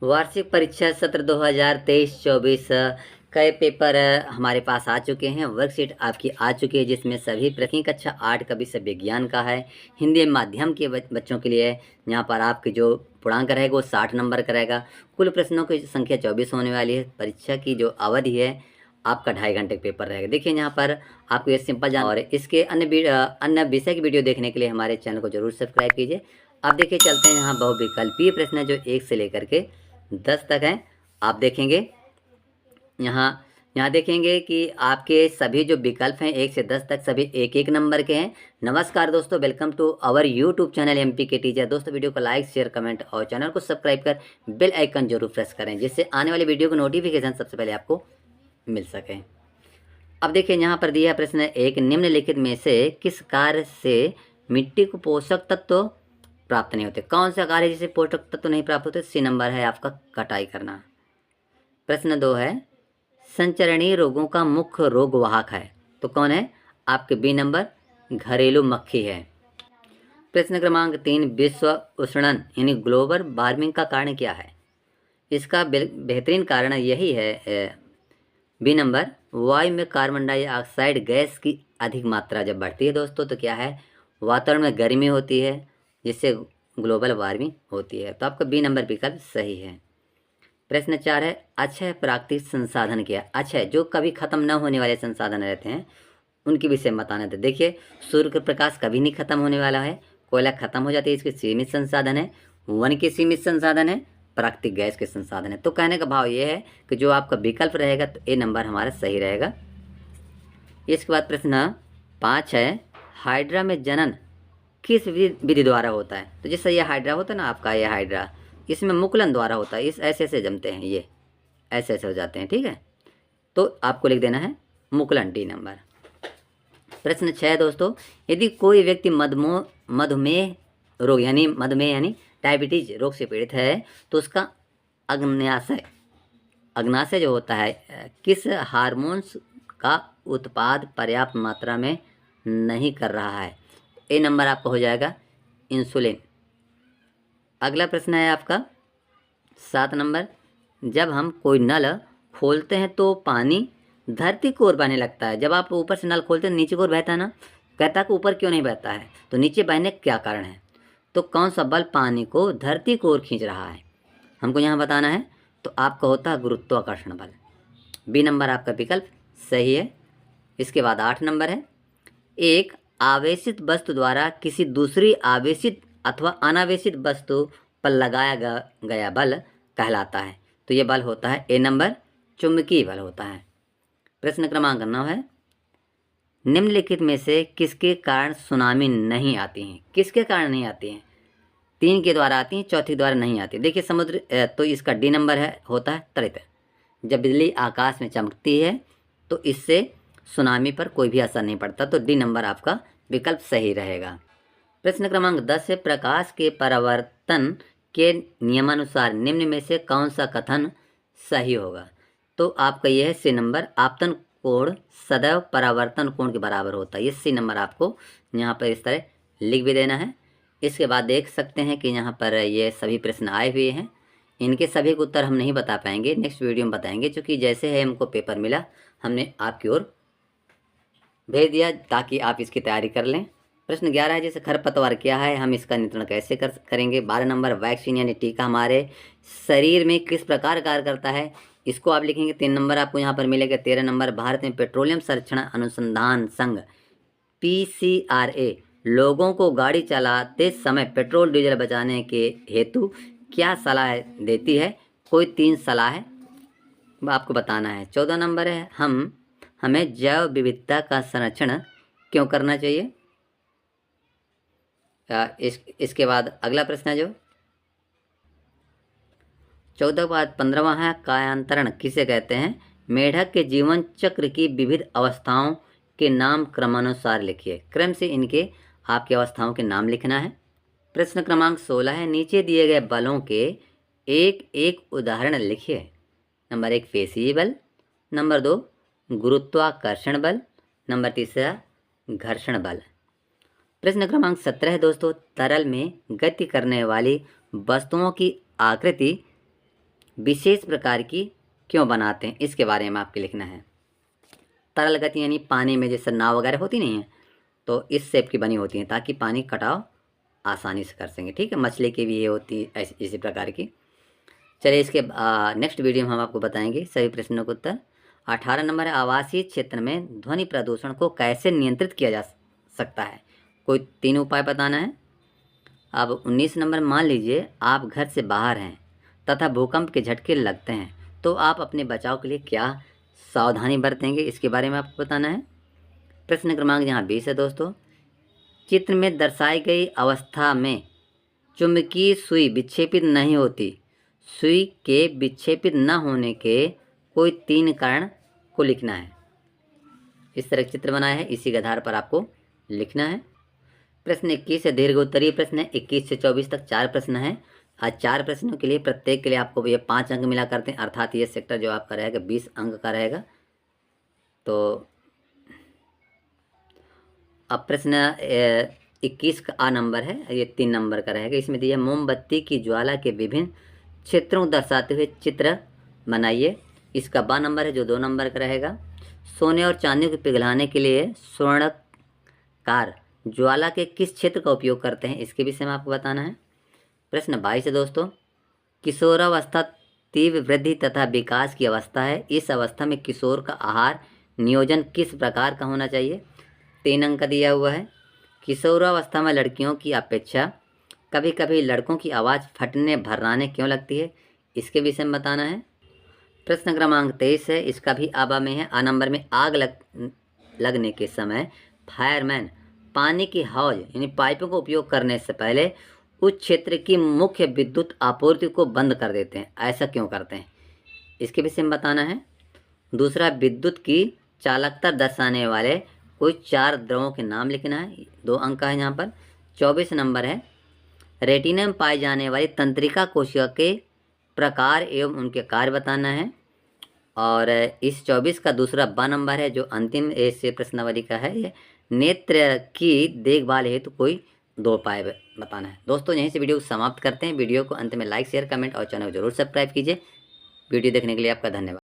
वार्षिक परीक्षा सत्र 2023-24 कई पेपर हमारे पास आ चुके हैं। वर्कशीट आपकी आ चुकी है जिसमें सभी प्रश्न कक्षा 8 का विषय विज्ञान का है। हिंदी माध्यम के बच्चों के लिए यहाँ पर आपके जो पूर्णांक रहेगा वो 60 नंबर का रहेगा। कुल प्रश्नों की संख्या 24 होने वाली है। परीक्षा की जो अवधि है आपका 2.5 घंटे का पेपर रहेगा। देखिए यहाँ पर आपको ये सिंपल जान और इसके अन्य विषय की वीडियो देखने के लिए हमारे चैनल को जरूर सब्सक्राइब कीजिए। अब देखिए चलते हैं यहाँ बहुविकल्पीय प्रश्न है जो 1 से लेकर के 10 तक हैं। आप देखेंगे यहाँ देखेंगे कि आपके सभी जो विकल्प हैं 1 से 10 तक सभी 1-1 नंबर के हैं। नमस्कार दोस्तों, welcome to our YouTube channel MP के टीचर। दोस्तों वीडियो को लाइक शेयर कमेंट और चैनल को सब्सक्राइब कर बेल आइकन जरूर प्रेस करें जिससे आने वाली वीडियो को नोटिफिकेशन सबसे पहले आपको मिल सके। अब देखिए यहाँ पर दिया प्रश्न एक, निम्नलिखित में से किस कार्य से मिट्टी को पोषक तत्व प्राप्त नहीं होते? कौन सा कार्य जिससे पोषक तत्व नहीं प्राप्त होते? सी नंबर है आपका कटाई करना। प्रश्न 2 है, संचरणीय रोगों का मुख्य रोग वाहक है तो कौन है? आपके बी नंबर घरेलू मक्खी है। प्रश्न क्रमांक 3, विश्व उष्णन यानी ग्लोबल वार्मिंग का कारण क्या है? इसका बेहतरीन कारण यही है बी नंबर, वायु में कार्बन डाइऑक्साइड गैस की अधिक मात्रा जब बढ़ती है दोस्तों तो क्या है, वातावरण में गर्मी होती है जिससे ग्लोबल वार्मिंग होती है। तो आपका बी नंबर विकल्प सही है। प्रश्न 4 है, अक्षय प्राकृतिक संसाधन क्या? अक्षय जो कभी खत्म न होने वाले संसाधन रहते हैं उनके विषय में बताना था। देखिए सूर्य का प्रकाश कभी नहीं खत्म होने वाला है, कोयला खत्म हो जाती है, इसके सीमित संसाधन है, वन के सीमित संसाधन है, प्राकृतिक गैस के संसाधन है। तो कहने का भाव ये है कि जो आपका विकल्प रहेगा तो ए नंबर हमारा सही रहेगा। इसके बाद प्रश्न 5 है, हाइड्रा में जनन किस विधि द्वारा होता है? तो जैसे ये हाइड्रा होता है ना आपका, ये हाइड्रा इसमें मुकुलन द्वारा होता है। इस ऐसे जमते हैं, ये ऐसे हो जाते हैं, ठीक है। तो आपको लिख देना है मुकुलन, डी नंबर। प्रश्न 6 दोस्तों, यदि कोई व्यक्ति मधुमेह रोग यानी डायबिटीज रोग से पीड़ित है तो उसका अग्नाशय जो होता है किस हार्मोन्स का उत्पाद पर्याप्त मात्रा में नहीं कर रहा है? ए नंबर आपका हो जाएगा इंसुलिन। अगला प्रश्न है आपका 7 नंबर, जब हम कोई नल खोलते हैं तो पानी धरती की ओर बहने लगता है। जब आप ऊपर से नल खोलते हैं नीचे की ओर बहता है ना, कहता है कि ऊपर क्यों नहीं बहता है? तो नीचे बहने का क्या कारण है? तो कौन सा बल पानी को धरती की ओर खींच रहा है हमको यहाँ बताना है। तो आपका होता है गुरुत्वाकर्षण बल। बी नंबर आपका विकल्प सही है। इसके बाद 8 नंबर है, एक आवेशित वस्तु द्वारा किसी दूसरी आवेशित अथवा अनावेशित वस्तु पर लगाया गया बल कहलाता है। तो ये बल होता है ए नंबर, चुंबकीय बल होता है। प्रश्न क्रमांक 9 है, निम्नलिखित में से किसके कारण सुनामी नहीं आती हैं? किसके कारण नहीं आती हैं? 3 के द्वारा आती हैं, चौथी द्वारा नहीं आती। देखिए समुद्र, तो इसका डी नंबर है, होता है त्वरित। जब बिजली आकाश में चमकती है तो इससे सुनामी पर कोई भी असर नहीं पड़ता। तो डी नंबर आपका विकल्प सही रहेगा। प्रश्न क्रमांक 10 है, प्रकाश के परावर्तन के नियमानुसार निम्न में से कौन सा कथन सही होगा? तो आपका यह है सी नंबर, आपतन कोण सदैव परावर्तन कोण के बराबर होता है। ये सी नंबर आपको यहाँ पर इस तरह लिख भी देना है। इसके बाद देख सकते हैं कि यहाँ पर ये सभी प्रश्न आए हुए हैं। इनके सभी के उत्तर हम नहीं बता पाएंगे, नेक्स्ट वीडियो में बताएंगे, क्योंकि जैसे है हमको पेपर मिला हमने आपकी ओर भेज दिया ताकि आप इसकी तैयारी कर लें। प्रश्न 11 है, जैसे खरपतवार क्या है, हम इसका नियंत्रण कैसे करेंगे? 12 नंबर, वैक्सीन यानी टीका हमारे शरीर में किस प्रकार कार्य करता है? इसको आप लिखेंगे। 3 नंबर आपको यहाँ पर मिलेगा। 13 नंबर, भारत में पेट्रोलियम संरक्षण अनुसंधान संघ PCRA लोगों को गाड़ी चलाते समय पेट्रोल डीजल बचाने के हेतु क्या सलाह देती है? कोई 3 सलाह है आपको बताना है। 14 नंबर है, हमें जैव विविधता का संरक्षण क्यों करना चाहिए? इसके बाद अगला प्रश्न है जो 14 के बाद 15वां है, कायांतरण किसे कहते हैं? मेढक के जीवन चक्र की विविध अवस्थाओं के नाम क्रमानुसार लिखिए। क्रम से इनके आपकी अवस्थाओं के नाम लिखना है। प्रश्न क्रमांक 16 है, नीचे दिए गए बलों के एक एक उदाहरण लिखिए। नंबर 1 पेशीय बल, नंबर 2 गुरुत्वाकर्षण बल, नंबर 3 घर्षण बल। प्रश्न क्रमांक 17 है दोस्तों, तरल में गति करने वाली वस्तुओं की आकृति विशेष प्रकार की क्यों बनाते हैं, इसके बारे में आपको लिखना है। तरल गति यानी पानी में जैसे नाव वगैरह होती नहीं है, तो इस शेप की बनी होती हैं ताकि पानी कटाव आसानी से कर सकेंगे। ठीक है, मछली की भी ये होती है ऐसी इसी प्रकार की। चलिए इसके नेक्स्ट वीडियो में हम आपको बताएंगे सभी प्रश्नों के उत्तर। 18 नंबर है, आवासीय क्षेत्र में ध्वनि प्रदूषण को कैसे नियंत्रित किया जा सकता है, कोई 3 उपाय बताना है। अब 19 नंबर, मान लीजिए आप घर से बाहर हैं तथा भूकंप के झटके लगते हैं, तो आप अपने बचाव के लिए क्या सावधानी बरतेंगे, इसके बारे में आपको बताना है। प्रश्न क्रमांक यहाँ 20 है दोस्तों, चित्र में दर्शाई गई अवस्था में चुंबकीय सुई विक्षेपित नहीं होती, सुई के विक्षेपित न होने के कोई 3 कारण को लिखना है। इस तरह चित्र बनाया है, इसी के आधार पर आपको लिखना है। प्रश्न 21 है, दीर्घ उत्तरीय प्रश्न है। 21 से 24 तक 4 प्रश्न हैं। आज 4 प्रश्नों के लिए प्रत्येक के लिए आपको ये 5 अंक मिला करते हैं, अर्थात ये सेक्टर जो आपका रहेगा 20 अंक का रहेगा। तो अब प्रश्न 21 का आ नंबर है, ये 3 नंबर का रहेगा। इसमें दिया मोमबत्ती की ज्वाला के विभिन्न क्षेत्रों को दर्शाते हुए चित्र बनाइए। इसका बा नंबर है जो 2 नंबर का रहेगा। सोने और चांदी को पिघलाने के लिए स्वर्णकार ज्वाला के किस क्षेत्र का उपयोग करते हैं, इसके विषय में आपको बताना है। प्रश्न 22 है दोस्तों, किशोरावस्था तीव्र वृद्धि तथा विकास की अवस्था है। इस अवस्था में किशोर का आहार नियोजन किस प्रकार का होना चाहिए। 3 अंक का दिया हुआ है। किशोरावस्था में लड़कियों की अपेक्षा कभी कभी लड़कों की आवाज़ फटने भर्राने क्यों लगती है, इसके विषय में बताना है। प्रश्न क्रमांक 23 है, इसका भी आबा में है। आ नंबर में आग लगने के समय फायरमैन पानी की हौज यानी पाइपों का उपयोग करने से पहले उस क्षेत्र की मुख्य विद्युत आपूर्ति को बंद कर देते हैं, ऐसा क्यों करते हैं, इसके विषय में बताना है। दूसरा, विद्युत की चालकता दर्शाने वाले कोई 4 द्रवों के नाम लिखना है, 2 अंक का है यहाँ पर। 24 नंबर है, रेटिना में पाई जाने वाली तंत्रिका कोशिका के प्रकार एवं उनके कार्य बताना है। और इस 24 का दूसरा ब नंबर है जो अंतिम ऐसे प्रश्नावली का है, ये नेत्र की देखभाल हेतु कोई 2 उपाय बताना है। दोस्तों यहीं से वीडियो को समाप्त करते हैं। वीडियो को अंत में लाइक शेयर कमेंट और चैनल को जरूर सब्सक्राइब कीजिए। वीडियो देखने के लिए आपका धन्यवाद।